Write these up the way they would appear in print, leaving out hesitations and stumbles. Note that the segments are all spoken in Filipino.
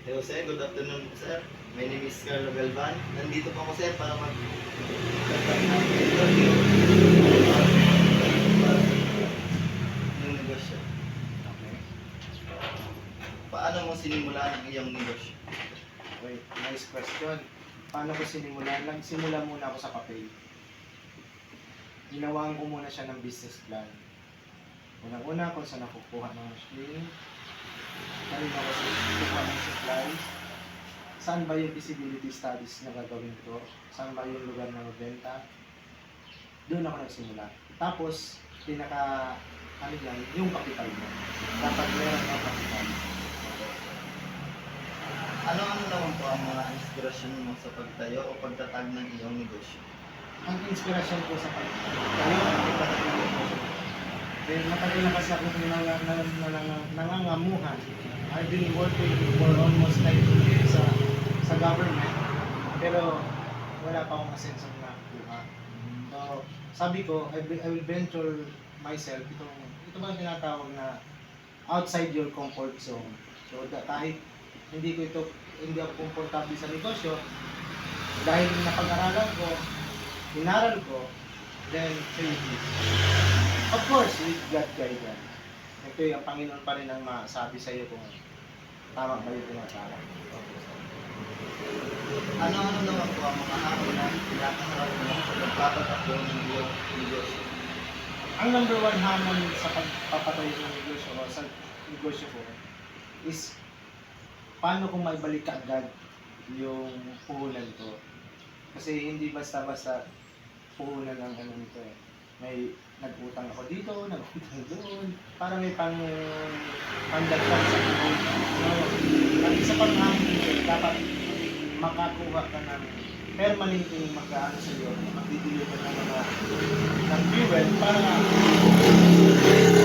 Hello sir, good afternoon po sir. My name is Carlo Galvan. Nandito po ako sir para interview ng negosyo. Okay. Paano mo sinimulan ang iyong negosyo? Okay, nice question. Paano ko sinimulan? Nagsimula muna ako sa papel. Ginawaan ko muna siya ng business plan. Unang-una kung saan ako kukuha ng machine, kanina ako kukuha ng supplies, saan ba yung feasibility studies na gagawin ko, saan ba yung lugar na magbenta. Doon ako nagsimula. Tapos, yung capital mo. Dapat meron ng capital. Ano-ano naman po ang mga inspirasyon mo sa pagtayo o pagtatag ng iyong negosyo? Ang inspirasyon ko sa pagtayo ang pagtatag ng negosyo. Matagal na kasi ako nangangamuhan. I've been working for almost 9 years sa government, pero wala pa akong asensong nakuha. So, sabi ko, I will venture myself. Ito ba ang tinatawag na outside your comfort zone. So, kahit hindi ako komportable sa negosyo, dahil napag-aralan ko, inaral ko, then say this. Of course, with God guidance. Ito yung Panginoon pa rin ang masabi sa iyo kung tama ba yung tinatawag. Ano-ano naman po ang mga hamon na kinakaharap mo sa pagpapatakbo ng iyong negosyo? Ang number one hamon sa pagpapatayo ng negosyo o sa negosyo ko is paano kung maibalik ka agad yung puhunan ko. Kasi hindi basta-basta puhunan ang ano nito eh. May nag-utang ako dito, nag-utang doon, para may pandagdag sa puhunan. So, ang isa pang hamon nito, dapat makakuha ka ng permanenteng mag-aano sa iyo, magdi-deliver ng fuel para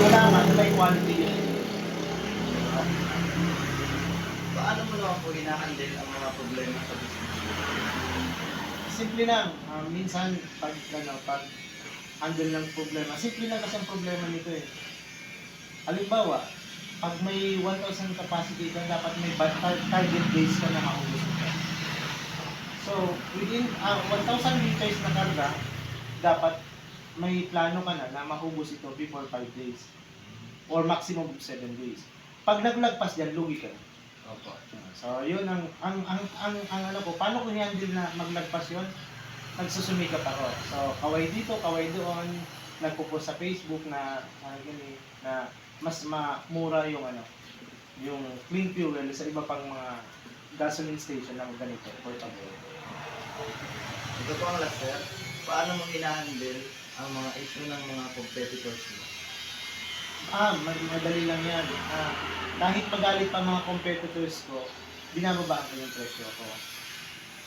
malaman na may quality yun. Paano mo naman po hinahandle ang mga problema sa business? Simple lang, minsan pag handle ng problema, simple lang kasi ang problema nito eh. Halimbawa, pag may 1,000 capacity ka, dapat may target days ka na maubos ito. So, within 1,000 liters na karga, dapat may plano ka na maubos ito before 5 days or maximum 7 days. Pag naglagpas dyan, lugi ka. Opo. So, yun ang ano ko, paano ko i-handle na maglagpas yun? Nagsusumikap ako. So, kaway dito, kaway doon, nagpo-post sa Facebook na mas mura yung yung clean fuel sa iba pang mga gasoline station na ganito, portable. Ito po ang last sir. Paano mo hinahandle ang mga issue ng mga competitors mo? Madali lang yan. Kahit magalit pa mga competitors ko, binababaan ko yung presyo ko.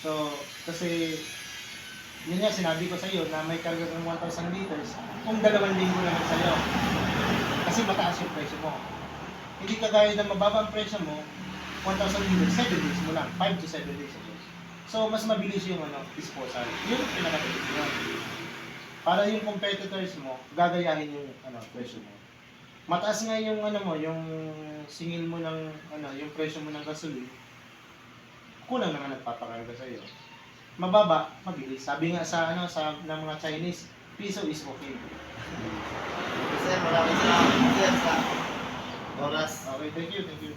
So, kasi yun nga, sinabi ko sa iyo na may karga ng 1,000 liters, kung 2 linggo naman sa iyo. Kasi mataas yung presyo mo. Hindi kagaya na mababa ang presyo mo, 1,000 liters, 7 days mo lang, 5 to 7 days ago. So, mas mabilis yung disposal. Yun yung pinaka-desisyon. Para yung competitors mo, gagayahin yung presyo mo. Mataas nga yung yung singil mo ng yung presyo mo ng gasoline, kulang naman nagpapakarga sa iyo. Mababa, mabilis. Sabi nga sa ng mga Chinese, piso is okay. Sir, maraming salamat sir sa oras. Okay, thank you.